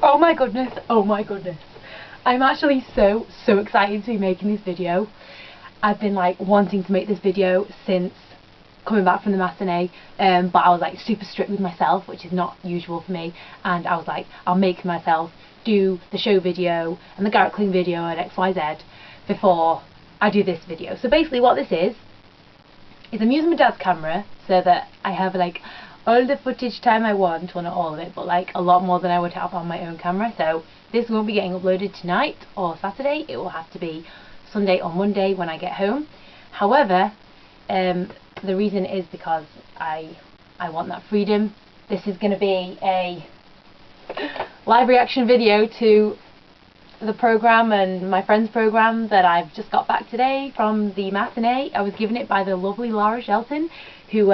Oh my goodness, oh my goodness. I'm actually so excited to be making this video. I've been like wanting to make this video since coming back from the matinee, but I was like super strict with myself, which is not usual for me, and I was like, I'll make myself do the show video and the Garrett Kling video and XYZ before I do this video. So basically what this is I'm using my dad's camera so that I have like all the footage time I want, well not all of it, but like a lot more than I would have on my own camera. So this won't be getting uploaded tonight or Saturday, it will have to be Sunday or Monday when I get home. However, the reason is because I want that freedom. This is going to be a live reaction video to the programme and my friend's programme that I've just got back today from the matinee. I was given it by the lovely Laura Shelton, who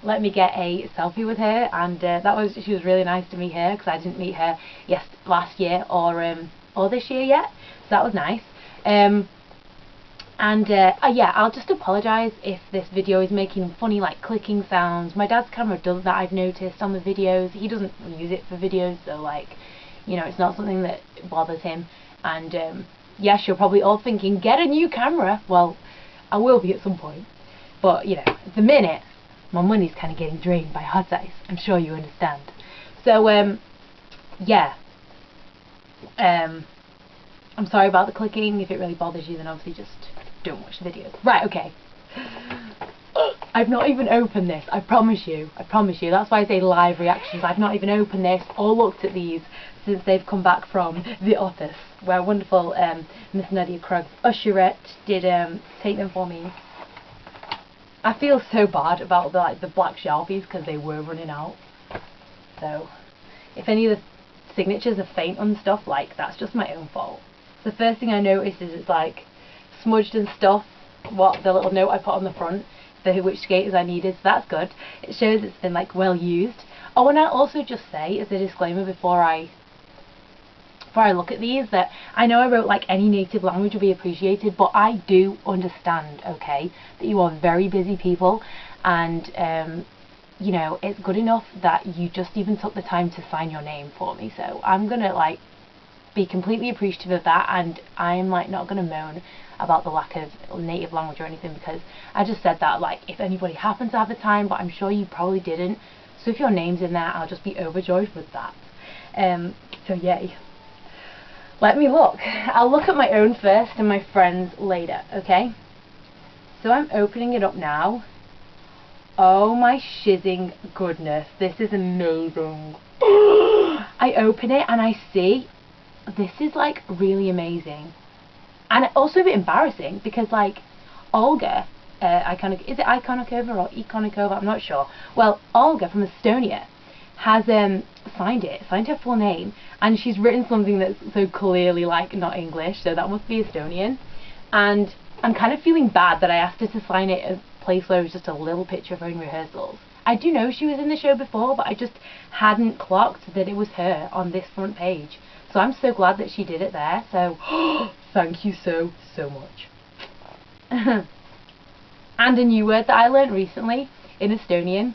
let me get a selfie with her, and she was really nice to meet her because I didn't meet her last year or this year yet, so that was nice. Yeah, I'll just apologise if this video is making funny like clicking sounds. My dad's camera does that, I've noticed on the videos. He doesn't use it for videos, so like, you know, it's not something that bothers him. And yes, you're probably all thinking, get a new camera. Well, I will be at some point, but you know, at the minute my money's kind of getting drained by hot ice. I'm sure you understand. So yeah, I'm sorry about the clicking. If it really bothers you, then obviously just don't watch the videos. Right, okay. I've not even opened this, I promise you. That's why I say live reactions. I've not even opened this or looked at these since they've come back from the office, where wonderful Miss Nadia Krug Usherette did take them for me. I feel so bad about the black Sharpies because they were running out. So if any of the signatures are faint on stuff, like, that's just my own fault. The first thing I noticed is it's like smudged and stuff, what the little note I put on the front for which skaters I needed, so that's good. It shows it's been like well used. Oh, and I'll also just say as a disclaimer before I look at these, that I know I wrote like any native language would be appreciated, but I do understand, okay, that you are very busy people, and you know, it's good enough that you just even took the time to sign your name for me. So I'm gonna like be completely appreciative of that, and I'm like not gonna moan about the lack of native language or anything, because I just said that like if anybody happened to have the time, but I'm sure you probably didn't, so if your name's in there I'll just be overjoyed with that. So yay. Let me look. I'll look at my own first and my friend's later, okay? So I'm opening it up now. Oh my shizzing goodness, this is amazing. I open it and I see this is like really amazing, and also a bit embarrassing because like Olga, is it Iconikova or Iconikova? I'm not sure. Well, Olga from Estonia has signed her full name, and she's written something that's so clearly like not English, so that must be Estonian. And I'm kind of feeling bad that I asked her to sign it at a place where it was just a little picture of her in rehearsals. I do know she was in the show before, but I just hadn't clocked that it was her on this front page. So I'm so glad that she did it there, so thank you so much. And a new word that I learnt recently in Estonian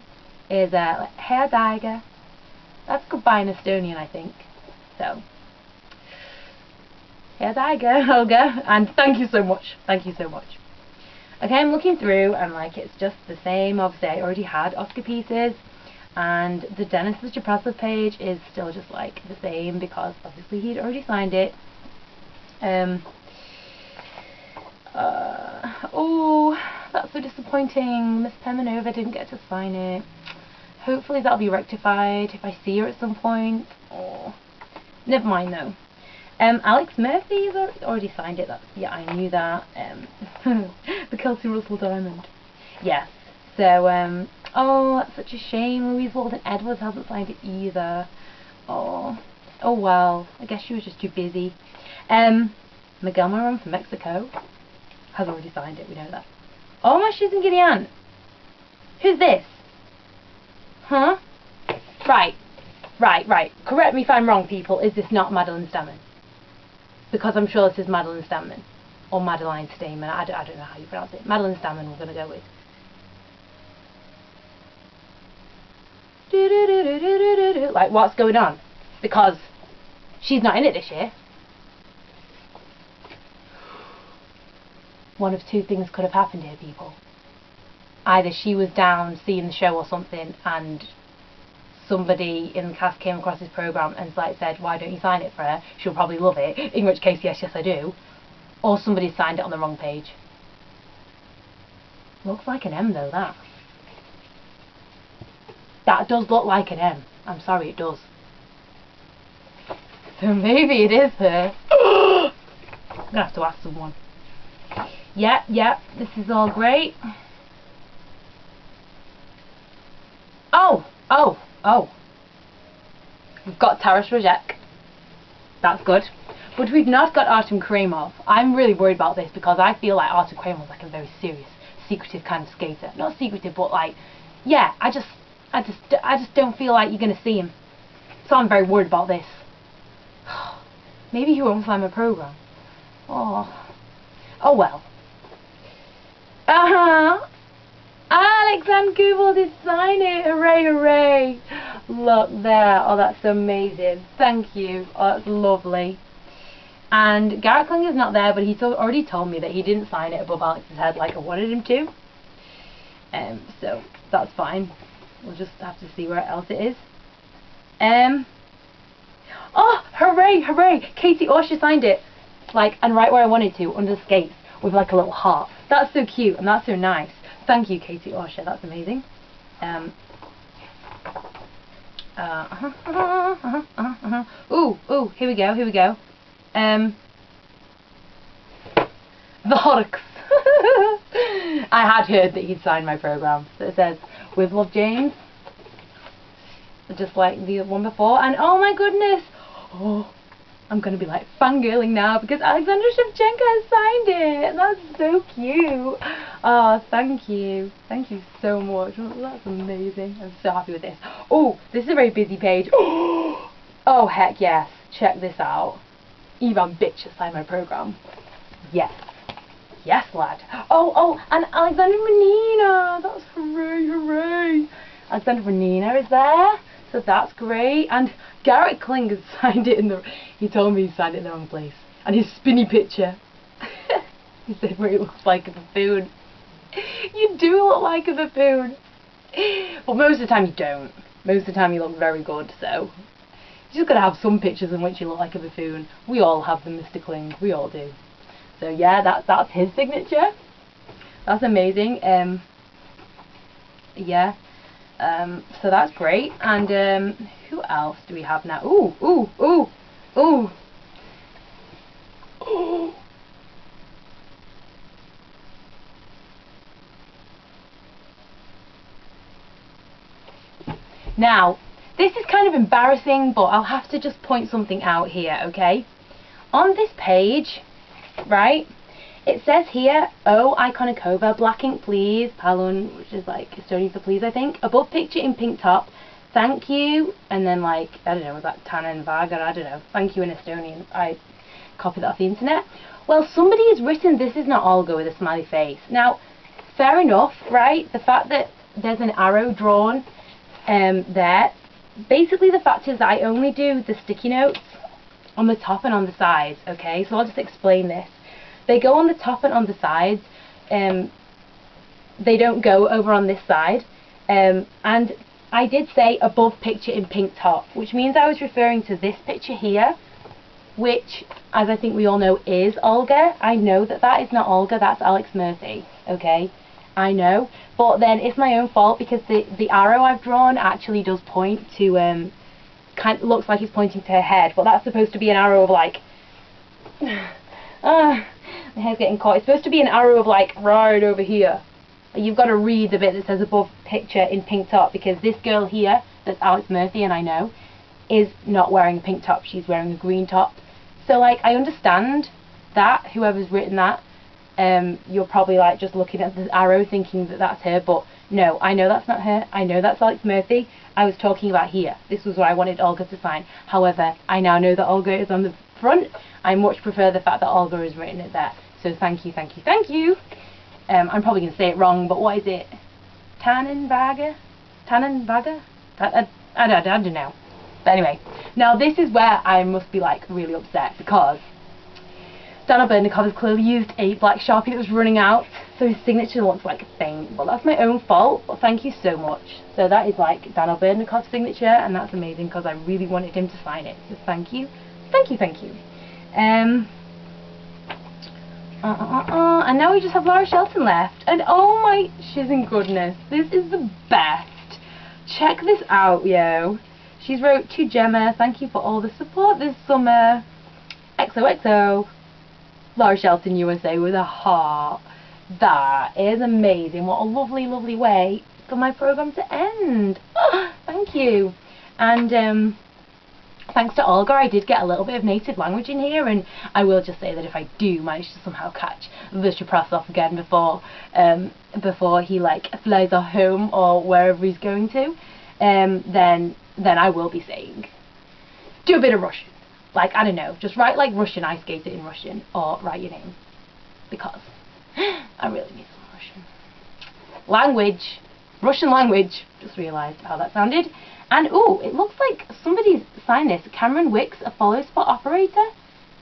is hea daiga. That's goodbye in Estonian, I think. So hea daiga, Olga, and thank you so much. Okay, I'm looking through and like it's just the same. Obviously I already had Oscar pieces, and the Dennis Chaprasov page is still just like the same because obviously he'd already signed it. Oh, that's so disappointing. Miss Pemanova didn't get to sign it. Hopefully that'll be rectified if I see her at some point. Oh, never mind though. Alex Murphy's already signed it. Yeah, I knew that. The Kelsey Russell Diamond. Yes. So oh, that's such a shame. Louise Walden Edwards hasn't signed it either. Oh well. I guess she was just too busy. Miguel Moron from Mexico has already signed it. We know that. Oh my shizzing giddy aunt. Who's this? Huh? Right. Correct me if I'm wrong, people. Is this not Madeline Stammen? Because I'm sure this is Madeline Stammen. Or Madeline Stamen. I don't know how you pronounce it. Madeline Stammen we're going to go with. Like, what's going on? Because She's not in it this year. One of two things could have happened here, people. Either she was down seeing the show or something, and somebody in the cast came across this programme and like said, why don't you sign it for her? She'll probably love it. In which case, yes, I do. Or somebody signed it on the wrong page. Looks like an M though, that. That does look like an M. I'm sorry, it does. So maybe it is her. I'm gonna have to ask someone. Yeah, this is all great. Oh. We've got Taras Rojek. That's good. But we've not got Artem Kramov. I'm really worried about this because I feel like Artem Kramov is like a very serious, secretive kind of skater. Not secretive, but like, yeah, I just don't feel like you're gonna see him. So I'm very worried about this. Maybe he won't find my program. Oh well. Alexander Kubel did sign it. Hooray, hooray. Look there. Oh, that's amazing. Thank you. Oh, that's lovely. And Garrett Klinger's not there, but he's already told me that he didn't sign it above Alex's head like I wanted him to. So that's fine. We'll just have to see where else it is. Oh, hooray, hooray. Katie Orsha signed it. Like, and right where I wanted to, under the skates, with like a little heart. That's so cute and that's so nice. Thank you, Katie Orsha. That's amazing. Ooh, here we go. The Horrocks. I had heard that he'd signed my program. So it says, with love, James. Just like the one before. And oh my goodness. Oh, I'm going to be like fangirling now because Alexander Shevchenko has signed it. That's so cute. Oh, thank you. Thank you so much. That's amazing. I'm so happy with this. Oh, this is a very busy page. Oh, heck yes. Check this out. Ivan Bitch has signed my program. Yes. Yes, lad. Oh, and Alexander Menina. That's hooray, hooray. Alexander Menina is there. So that's great. And Garrett Kling has signed it in the... He told me he signed it in the wrong place. And his spinny picture. He said where he looks like a buffoon. You do look like a buffoon. But most of the time you don't. Most of the time you look very good, so... You just gotta have some pictures in which you look like a buffoon. We all have them, Mr. Kling. We all do. So yeah, that's his signature. That's amazing. Yeah. So that's great. And who else do we have now? Ooh. Now, this is kind of embarrassing, but I'll have to just point something out here, okay? On this page, right, it says here, Oh, Iconicova, black ink please, Palun, which is like Estonian for please, I think. Above picture in pink top, thank you, and then like, I don't know, was that Tannen Vaga, I don't know, thank you in Estonian. I copied that off the internet. Well, somebody has written, this is not Olga with a smiley face. Now, fair enough, right? The fact that there's an arrow drawn there, basically the fact is that I only do the sticky notes on the top and on the sides, okay? So I'll just explain this. They go on the top and on the sides, they don't go over on this side, and I did say above picture in pink top, which means I was referring to this picture here, which, as I think we all know, is Olga. I know that that is not Olga, that's Alex Murphy, okay? I know, but then it's my own fault because the arrow I've drawn actually does point to, kind of looks like it's pointing to her head, but that's supposed to be an arrow of like, my hair's getting caught. It's supposed to be an arrow of like right over here. You've got to read the bit that says above picture in pink top because this girl here, that's Alex Murphy and I know, is not wearing a pink top, she's wearing a green top. So like, I understand that, whoever's written that, you're probably like just looking at the arrow thinking that that's her, but no, I know that's not her, I know that's Alex Murphy. I was talking about here. This was where I wanted Olga to sign. However, I now know that Olga is on the front. I much prefer the fact that Olga has written it there. So thank you, thank you, thank you. I'm probably going to say it wrong, but what is it? Tannenwager? Tannenwager? I don't know. But anyway, Now this is where I must be like really upset, because Daniel Bernikov has clearly used a black Sharpie that was running out, so his signature wants like faint. But that's my own fault, but thank you so much. So that is like Daniel Bernikov's signature, and that's amazing because I really wanted him to sign it. So thank you. Thank you, thank you. And now we just have Laura Shelton left. And oh my shizzing goodness, this is the best. Check this out, yo. She's wrote to Gemma, thank you for all the support this summer. XOXO. Laura Shelton USA with a heart. That is amazing. What a lovely, lovely way for my programme to end. Oh, thank you. And thanks to Olga, I did get a little bit of native language in here, and I will just say that if I do manage to somehow catch the Chaprasov again before he like flies off home or wherever he's going to, then I will be saying, do a bit of Russian. Like, I don't know, just write like Russian ice skater in Russian, or write your name, because I really need some Russian. Language, Russian language, just realised how that sounded. And ooh, it looks like somebody's signed this. Cameron Wicks, a follow spot operator.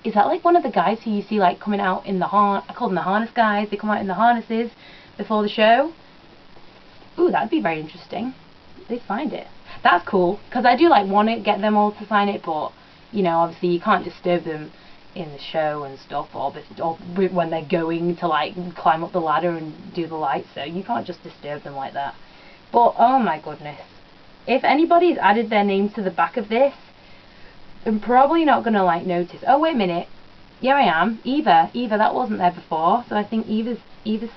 Is that like one of the guys who you see like coming out in the I call them the harness guys, they come out in the harnesses before the show. Ooh, that'd be very interesting. They signed it. That's cool, because I do like want to get them all to sign it, but you know, obviously you can't disturb them in the show and stuff, or when they're going to like climb up the ladder and do the lights, so you can't just disturb them like that. But oh my goodness, if anybody's added their name to the back of this, I'm probably not gonna like notice. Oh wait a minute, yeah I am. Eva, that wasn't there before, so I think Eva's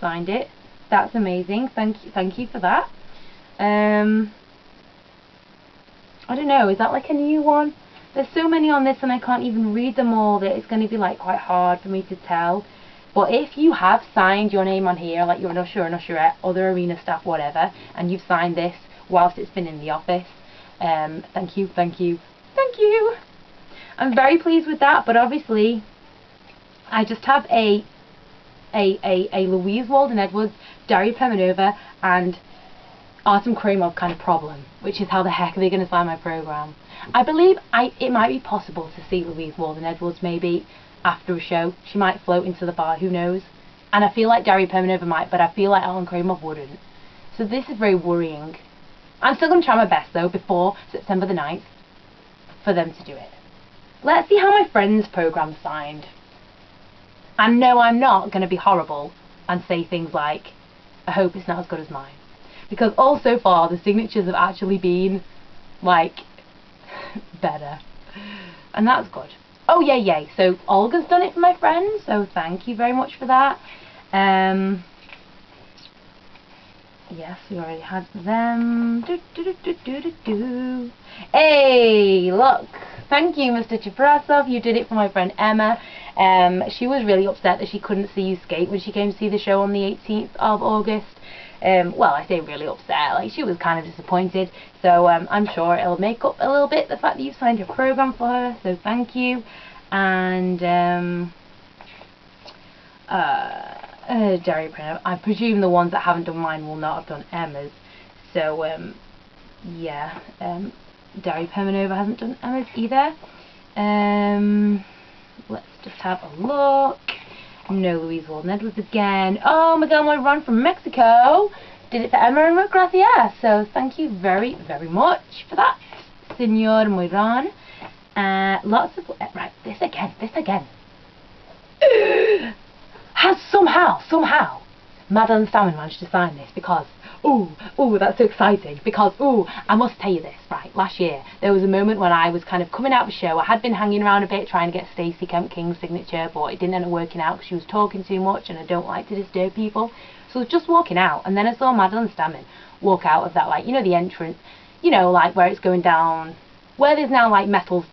signed it. That's amazing. Thank you for that. I don't know, is that like a new one? There's so many on this and I can't even read them all that it's going to be like quite hard for me to tell. But if you have signed your name on here, like you're an usher, an usherette, other arena staff, whatever, and you've signed this whilst it's been in the office, thank you, thank you, thank you. I'm very pleased with that, but obviously I just have a Louise Walden-Edwards, Daria Permanova and Artem Kramov kind of problem, which is how the heck are they going to sign my programme. I believe it might be possible to see Louise Walden-Edwards maybe after a show. She might float into the bar, who knows. And I feel like Daria Permanova might, but I feel like Alan Kramov wouldn't. So this is very worrying. I'm still going to try my best though before September the 9th for them to do it. Let's see how my friend's programme's signed. And no, I'm not going to be horrible and say things like, I hope it's not as good as mine. Because all so far the signatures have actually been like better, and that's good. Oh yeah, yay. So Olga's done it for my friends, so thank you very much for that. Yes, we already had them. Hey, look, thank you, Mr. Chaprasov, you did it for my friend Emma. She was really upset that she couldn't see you skate when she came to see the show on the 18th of August. Well, I say really upset, like she was kind of disappointed, so I'm sure it'll make up a little bit the fact that you've signed your programme for her, so thank you. And Daria Permanova, I presume the ones that haven't done mine will not have done Emma's, so yeah, Daria Permanova hasn't done Emma's either. Let's just have a look. No Louise Walden-Edwards again. Oh my god, my run from Mexico did it for Emma and Gracia. So thank you very, very much for that, Senor Moiran. Lots of right, this again. Has somehow Madeline Stammen managed to sign this, because ooh, that's so exciting, because ooh, I must tell you this, right, last year there was a moment when I was kind of coming out of the show. I had been hanging around a bit trying to get Stacey Kemp King's signature, but it didn't end up working out because she was talking too much and I don't like to disturb people, so I was just walking out, and then I saw Madeline Stammen walk out of that, like, you know, the entrance, you know, like where it's going down, where there's now like a metal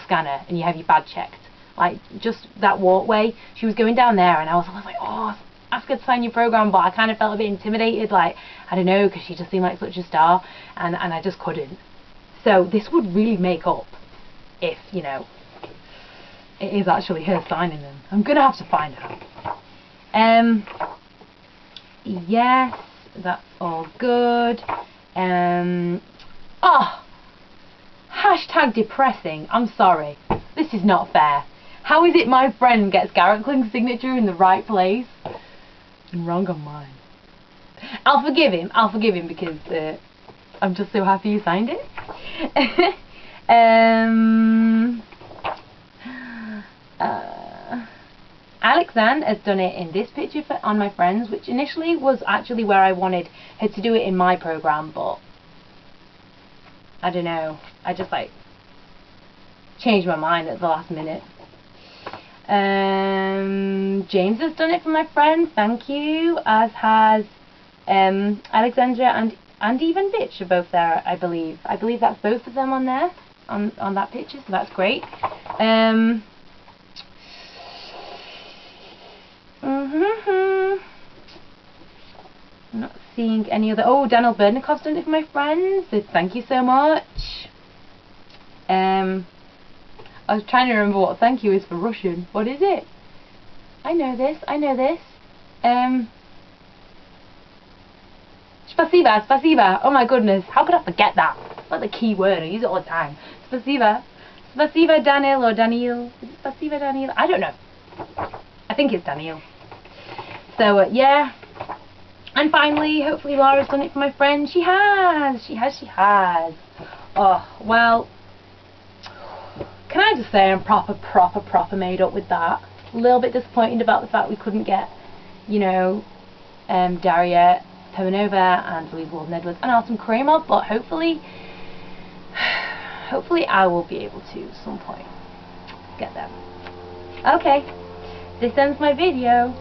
scanner and you have your badge checked, like just that walkway. She was going down there and I was like, oh, ask her to sign your programme, but I kind of felt a bit intimidated, like, I don't know, because she just seemed like such a star, and I just couldn't. So this would really make up if, you know, it is actually her signing them. I'm going to have to find out. Yes, that's all good. Oh, hashtag depressing. I'm sorry. This is not fair. How is it my friend gets Garrett Kling's signature in the right place and wrong on mine? I'll forgive him because I'm just so happy you signed it. Alexandre has done it in this picture on my friends, which initially was actually where I wanted her to do it in my program, but I don't know, I just like changed my mind at the last minute. James has done it for my friends, thank you, as has Alexandra and even Bitch are both there, I believe. I believe that's both of them on there, on that picture, so that's great. I'm not seeing any other. Oh, Daniel Berdnikov's done it for my friends, so thank you so much. I was trying to remember what thank you is for Russian. What is it? I know this. Spasiba, spasiba. Oh my goodness, how could I forget that? It's like the key word, I use it all the time. Spasiba. Spasiba Daniel or Daniel. Is it Spasiba Daniel? I don't know. I think it's Daniel. So yeah. And finally, hopefully Laura's done it for my friend. She has. Oh, well, can I just say I'm proper made up with that. A little bit disappointed about the fact we couldn't get, you know, Daria Pominova and Louise Walden-Edwards and Artem Kramer, but hopefully I will be able to at some point get them. Okay, this ends my video.